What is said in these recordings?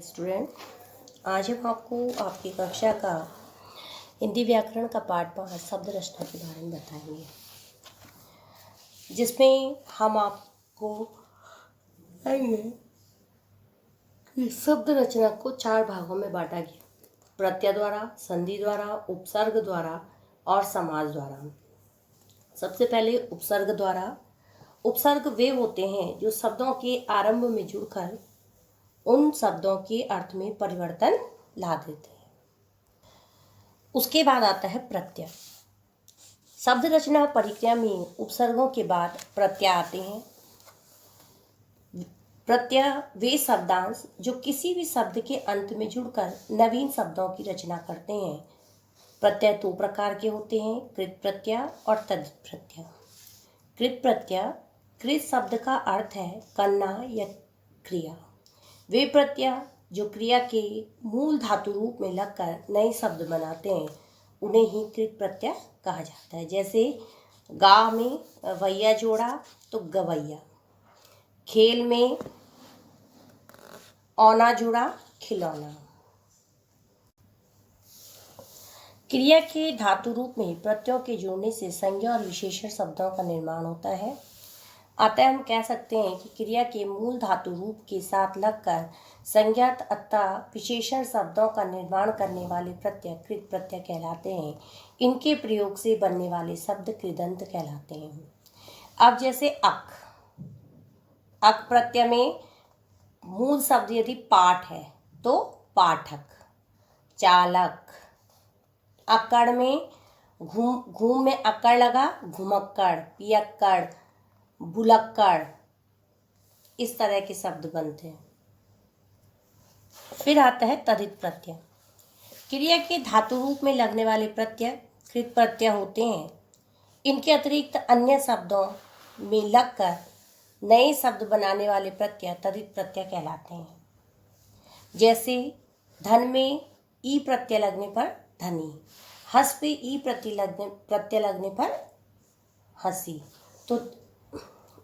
Student, आज हम आपको आपकी कक्षा का हिंदी व्याकरण का पाठ 5 शब्द रचना के बारे में बताएंगे, जिसमें हम आपको बताएंगे कि शब्द रचना को 4 भागों में बांटा गया: प्रत्यय द्वारा, संधि द्वारा, उपसर्ग द्वारा और समास द्वारा। सबसे पहले उपसर्ग द्वारा। उपसर्ग वे होते हैं जो शब्दों के आरंभ में जुड़कर उन शब्दों के अर्थ में परिवर्तन ला देते हैं। उसके बाद आता है प्रत्यय। शब्द रचना प्रक्रिया में उपसर्गों के बाद प्रत्यय आते हैं। प्रत्यय वे शब्दांश जो किसी भी शब्द के अंत में जुड़कर नवीन शब्दों की रचना करते हैं। प्रत्यय 2 प्रकार के होते हैं: कृत प्रत्यय और तद्धित प्रत्यय। कृत प्रत्यय, कृत शब्द का अर्थ है करना या क्रिया। वे प्रत्यय जो क्रिया के मूल धातु रूप में लगकर नए शब्द बनाते हैं, उन्हें ही कृत प्रत्यय कहा जाता है। जैसे गा में वैया जोड़ा तो गवैया, खेल में औना जुड़ा खिलौना। क्रिया के धातु रूप में प्रत्ययों के जोड़ने से संज्ञा और विशेषण शब्दों का निर्माण होता है। अतः हम कह सकते हैं कि क्रिया के मूल धातु रूप के साथ लगकर संज्ञात अतः विशेषण शब्दों का निर्माण करने वाले प्रत्यय कृत प्रत्यय कहलाते हैं। इनके प्रयोग से बनने वाले शब्द कृदंत कहलाते हैं। अब जैसे अक प्रत्यय में मूल शब्द यदि पाठ है तो पाठक, चालक। अकड़ में घूम में अकड़ लगा, घुमक्कड़, पियक्कड़, बुलक्कड़, इस तरह के शब्द बनते हैं। फिर आता है तद्धित प्रत्यय। क्रिया के धातु रूप में लगने वाले प्रत्यय कृत प्रत्यय होते हैं। इनके अतिरिक्त अन्य शब्दों में लगकर नए शब्द बनाने वाले प्रत्यय तद्धित प्रत्यय कहलाते हैं। जैसे धन में ई प्रत्यय लगने पर धनी, हंस पे ई प्रत्यय लगने पर हंसी। तो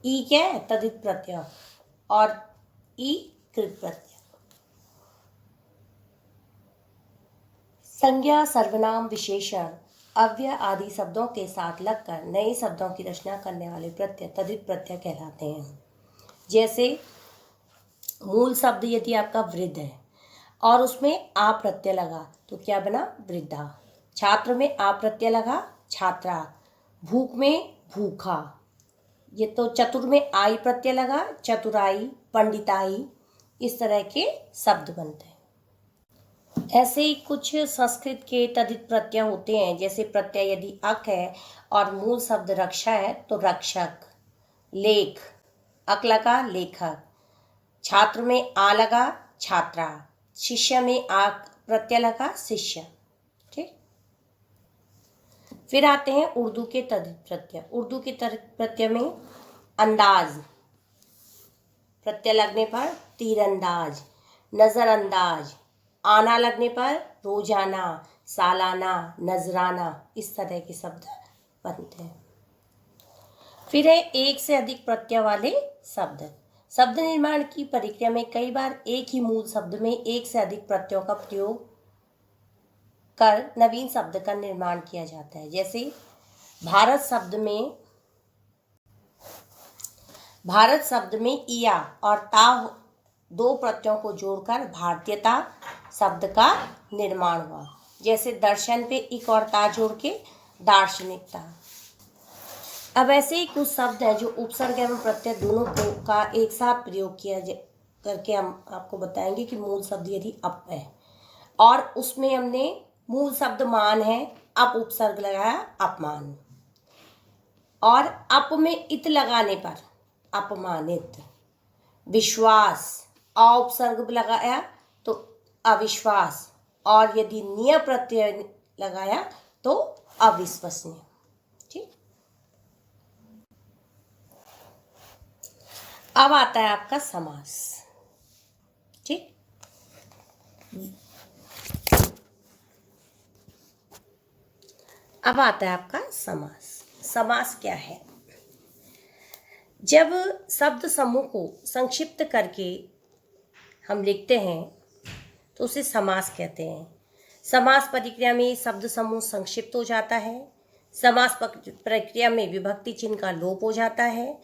ई क्या है? तद्धित प्रत्यय और ई कृत प्रत्यय। संज्ञा, सर्वनाम, विशेषण, अव्यय आदि शब्दों के साथ लगकर नए शब्दों की रचना करने वाले प्रत्यय तद्धित प्रत्यय कहलाते हैं। जैसे मूल शब्द यदि आपका वृद्ध है और उसमें आ प्रत्यय लगा तो क्या बना? वृद्धा। छात्र में आ प्रत्यय लगा, छात्रा। भूख में भूखा। ये तो चतुर में आई प्रत्यय लगा, चतुराई, पंडिताई, इस तरह के शब्द बनते हैं। ऐसे ही कुछ संस्कृत के तद्धित प्रत्यय होते हैं। जैसे प्रत्यय यदि अक है और मूल शब्द रक्षा है तो रक्षक, लेख, अक लगा लेखक। छात्र में आ लगा, छात्रा। शिष्य में आ प्रत्यय लगा, शिष्य। ठीक। फिर आते हैं उर्दू के तद्धित प्रत्यय। उर्दू के तद्धित प्रत्यय में अंदाज प्रत्यय लगने पर तीरंदाज, नजरअंदाज। आना लगने पर रोजाना, सालाना, नजराना, इस तरह के शब्द बनते हैं। फिर है एक से अधिक प्रत्यय वाले शब्द। शब्द निर्माण की प्रक्रिया में कई बार एक ही मूल शब्द में एक से अधिक प्रत्ययों का प्रयोग कर नवीन शब्द का निर्माण किया जाता है। जैसे भारत शब्द में इया और ता 2 प्रत्ययों को जोड़कर भारतीयता शब्द का निर्माण हुआ। जैसे दर्शन पे इक और ता जोड़ के दार्शनिकता। अब ऐसे ही कुछ शब्द हैं जो उपसर्ग एवं प्रत्यय दोनों का एक साथ प्रयोग किया करके हम आपको बताएंगे कि मूल शब्द यदि अप है और उसमें हमने मूल शब्द मान है, अप उपसर्ग लगाया, अपमान। और अप में इत लगाने पर अपमानित। विश्वास, अ उपसर्ग लगाया तो अविश्वास, और यदि निय प्रत्यय लगाया तो अविश्वसनीय। ठीक। अब आता है आपका समास। ठीक। अब आता है आपका समास। समास क्या है? जब शब्द समूह को संक्षिप्त करके हम लिखते हैं तो उसे समास कहते हैं। समास प्रक्रिया में शब्द समूह संक्षिप्त हो जाता है। समास प्रक्रिया में विभक्ति चिन्ह का लोप हो जाता है।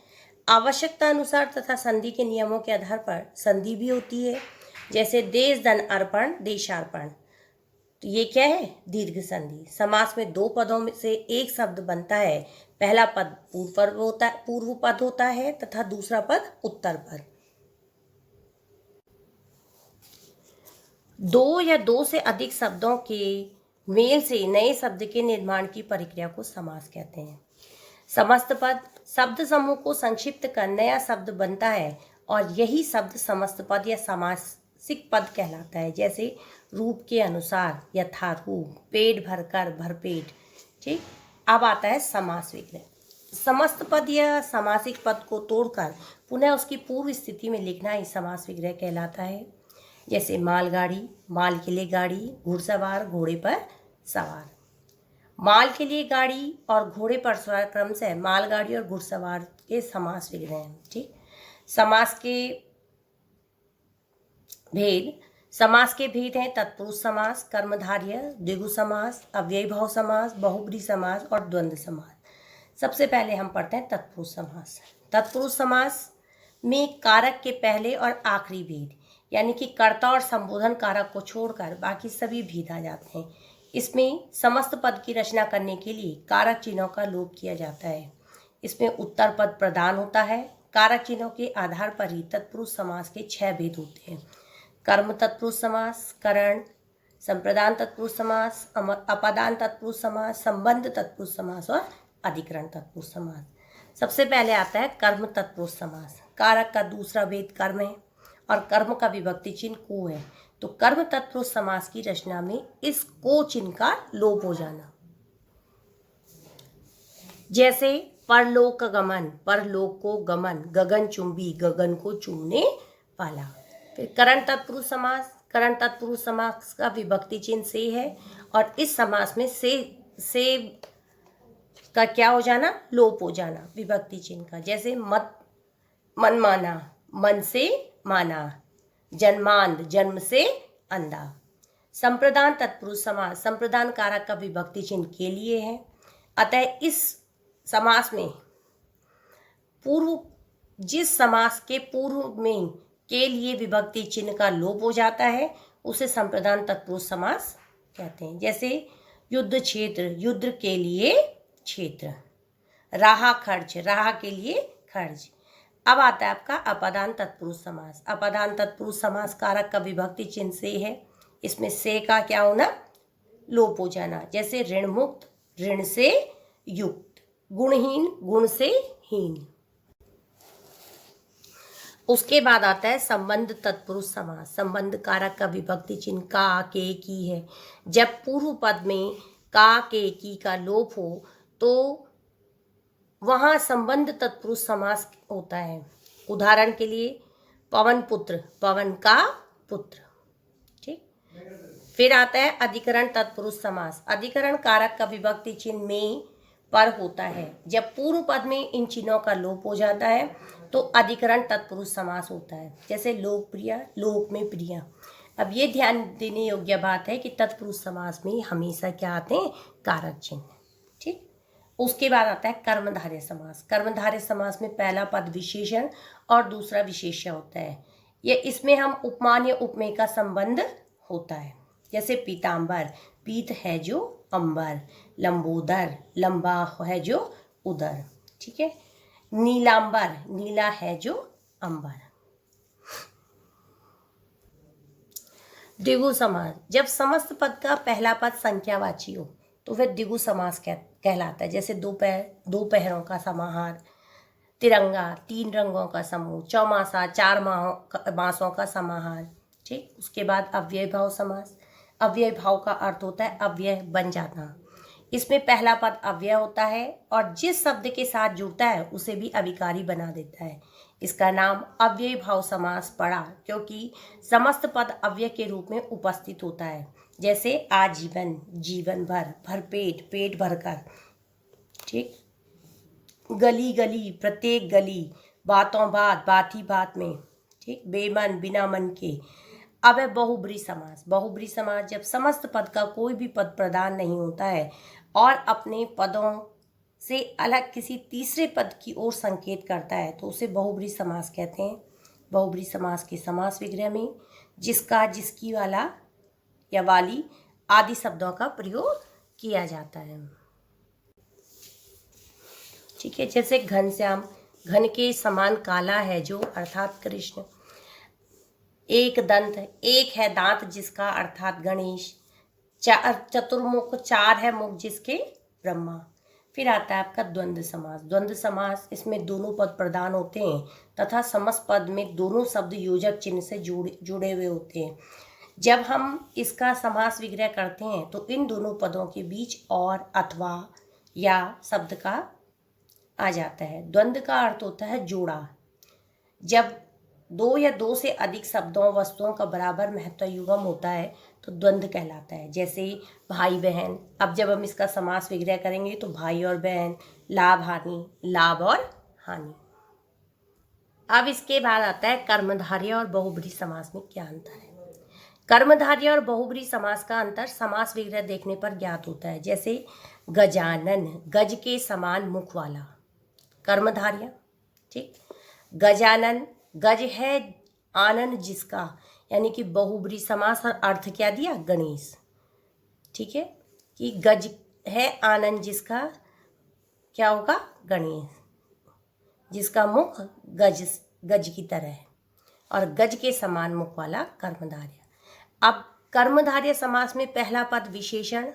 आवश्यकता अनुसार तथा संधि के नियमों के आधार पर संधि भी होती है, जैसे देश धन अर्पण, देशार्पण। तो ये क्या है? दीर्घ संधि। समास में दो पदों में से एक शब्द बनता है। पहला पद पूर्व पद होता है तथा दूसरा पद उत्तर पद। दो या दो से अधिक शब्दों के मेल से नए शब्द के निर्माण की प्रक्रिया को समास कहते हैं। समस्त पद शब्द समूह को संक्षिप्त कर नया शब्द बनता है और यही शब्द समस्त पद या समासिक पद कहलाता है, जैसे रूप के अनुसार, यथारूप, पेट भरकर, भरपेट। ठीक। अब आता है समास विग्रह। समस्त पद या समासिक पद को तोड़कर पुनः उसकी पूर्व स्थिति में लिखना ही समास विग्रह कहलाता है, जैसे मालगाड़ी, माल के लिए गाड़ी, घुड़सवार, घोड़े पर सवार। माल के लिए गाड़ी और घोड़े पर सवार क्रम से मालगाड़ी और घुड़सवार के समास विग्रह हैं। ठीक। समास के भेद हैं तत्पुरुष समास, कर्मधारय, द्विगु समास, अव्ययीभाव समास, बहुब्रीहि समास और द्वंद्व समास। सबसे पहले हम पढ़ते हैं तत्पुरुष समास। तत्पुरुष समास में कारक के पहले और आखिरी भेद, यानी कि कर्ता और संबोधन कारक को छोड़कर बाकी सभी भेद आ जाते हैं। इसमें समस्त पद की रचना करने के लिए कारक चिन्हों का लोप किया जाता है। इसमें उत्तर पद प्रधान होता है। कारक चिन्हों के आधार पर ही तत्पुरुष समास के 6 भेद होते हैं। कर्म तत्पुरुष समास, करण, संप्रदान तत्पुरुष समास, अपादान तत्पुरुष समास, संबंध तत्पुरुष समास और अधिकरण तत्पुरुष समास। सबसे पहले आता है कर्म तत्पुरुष समास। कारक का दूसरा भेद कर्म है और कर्म का विभक्ति चिन्ह को है, तो कर्म तत्पुरुष समास की रचना में इस को चिन्ह का लोप हो जाना, जैसे परलोक गमन, परलोक को गमन, गगन चुंबी, गगन को चूमने वाला। फिर करण तत्पुरुष समास। करण तत्पुरुष समास का विभक्ति चिन्ह से है और इस समास में से का क्या हो जाना? लोप हो जाना विभक्ति चिन्ह का, जैसे मन माना, मन से माना, जन्मांध, जन्म से अंधा। संप्रदान तत्पुरुष समास। संप्रदान कारक का विभक्ति चिन्ह के लिए है, अतः इस समास में जिस समास के पूर्व में के लिए विभक्ति चिन्ह का लोप हो जाता है उसे संप्रदान तत्पुरुष समास कहते हैं, जैसे युद्ध क्षेत्र, युद्ध के लिए क्षेत्र, राह खर्च, राह के लिए खर्च। अब आता है आपका अपादान तत्पुरुष समास। अपादान तत्पुरुष समास कारक का विभक्ति चिन्ह से है। इसमें से का क्या होना? लोप हो जाना, जैसे ऋण मुक्त, ऋण से युक्त, गुणहीन, गुण से हीन। उसके बाद आता है संबंध तत्पुरुष समास। संबंध कारक का विभक्ति चिन्ह का, के, की है। जब पूर्व पद में का, के, की का लोप हो तो वहाँ संबंध तत्पुरुष समास होता है। उदाहरण के लिए पवन पुत्र, पवन का पुत्र। ठीक। फिर आता है अधिकरण तत्पुरुष समास। अधिकरण कारक का विभक्ति चिन्ह में पर होता है। जब पूर्व पद में इन चिन्हों का लोप हो जाता है तो अधिकरण तत्पुरुष समास होता है, जैसे लोकप्रिय, लोक में प्रिय। अब ये ध्यान देने योग्य बात है कि तत्पुरुष समास में हमेशा क्या आते हैं? कारक चिन्ह। ठीक। उसके बाद आता है कर्मधारय समास। कर्मधारय समास में पहला पद विशेषण और दूसरा विशेष्य होता है। ये इसमें हम उपमान या उपमेय का संबंध होता है, जैसे पीताम्बर, पीत है जो अंबर, लंबोदर, लंबा है जो उदर। ठीक है। नीलांबर, नीला है जो अंबर। द्विगु समास। जब समस्त पद का पहला पद संख्यावाची हो तो फिर द्विगु समास कहलाता है, जैसे दो पहरों का समाहार, तिरंगा, 3 रंगों का समूह, चौमासा, 4 मासों का समाहार। ठीक। उसके बाद अव्यय भाव समास। अव्यय भाव का अर्थ होता है अव्यय बन जाना। इसमें पहला पद अव्यय होता है और जिस शब्द के साथ जुड़ता है उसे भी अविकारी बना देता है। इसका नाम अव्यय भाव समास पड़ा क्योंकि समस्त पद अव्यय के रूप में उपस्थित होता है, जैसे आजीवन, जीवन भर, भरपेट, पेट भरकर। ठीक। गली गली, प्रत्येक गली, बातों बात, बात ही बात में। ठीक। बेमन, बिना मन के। अब है बहुब्री समास। बहुब्री समास जब समस्त पद का कोई भी पद प्रधान नहीं होता है और अपने पदों से अलग किसी तीसरे पद की ओर संकेत करता है तो उसे बहुब्री समास कहते हैं। बहुब्री समास के समास विग्रह में जिसका, जिसकी, वाला या वाली आदि शब्दों का प्रयोग किया जाता है। ठीक है, जैसे घनश्याम, घन के समान काला है जो, अर्थात कृष्ण। एक दंत, एक है दांत जिसका, अर्थात गणेश। चतुर्मुख, चार है मुख जिसके, ब्रह्मा। फिर आता है आपका द्वंद्व समास। द्वंद्व समास, इसमें दोनों पद प्रधान होते हैं तथा समस्त पद में दोनों शब्द योजक चिन्ह से जुड़े हुए होते हैं। जब हम इसका समास विग्रह करते हैं तो इन दोनों पदों के बीच और, अथवा, या शब्द का आ जाता है। द्वंद्व का अर्थ होता है जोड़ा। जब दो या दो से अधिक शब्दों, वस्तुओं का बराबर महत्व युगम होता है तो द्वंद्व कहलाता है। जैसे भाई बहन, अब जब हम इसका समास विग्रह करेंगे तो भाई और बहन, लाभ हानि, लाभ और हानि। अब इसके बाद आता है कर्मधारय और बहुब्री समास में क्या अंतर है। कर्मधारय और बहुब्री समास का अंतर समास विग्रह देखने पर ज्ञात होता है। जैसे गजानन, गज के समान मुख वाला, कर्मधारय। ठीक, गजानन, गज है आनंद जिसका, यानी कि बहुब्री समास और अर्थ क्या दिया, गणेश। ठीक है, कि गज है आनंद जिसका, क्या होगा, गणेश, जिसका मुख गज की तरह है, और गज के समान मुख वाला कर्मधारय। अब कर्मधारय समास में पहला पद विशेषण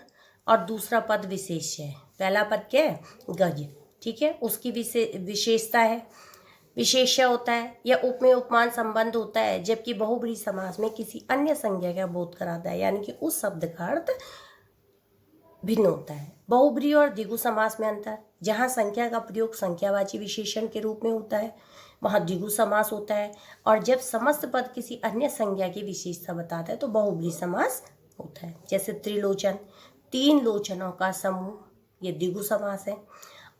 और दूसरा पद विशेष्य है। पहला पद क्या है, गज। ठीक है, उसकी विशेषता है, विशेष्य होता है या उपमेय उपमान संबंध होता है, जबकि बहुब्री समास में किसी अन्य संज्ञा का बोध कराता है, यानी कि उस शब्द का अर्थ भिन्न होता है। बहुब्री और द्विगु समास में अंतर, जहाँ संख्या का प्रयोग संख्यावाची विशेषण के रूप में होता है वहाँ द्विगु समास होता है, और जब समस्त पद किसी अन्य संज्ञा की विशेषता बताता है तो बहुब्री समास होता है। जैसे त्रिलोचन, तीन लोचनों का समूह, ये द्विगु समास है।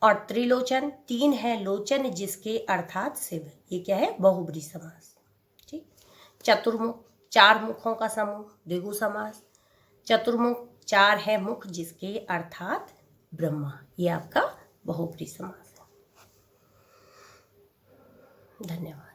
और त्रिलोचन, तीन है लोचन जिसके, अर्थात शिव, ये क्या है, बहुब्री समास। ठीक, चतुर्मुख, चार मुखों का समूह, द्विगु समास। चतुर्मुख, चार है मुख जिसके, अर्थात ब्रह्मा, ये आपका बहुब्री समास है। धन्यवाद।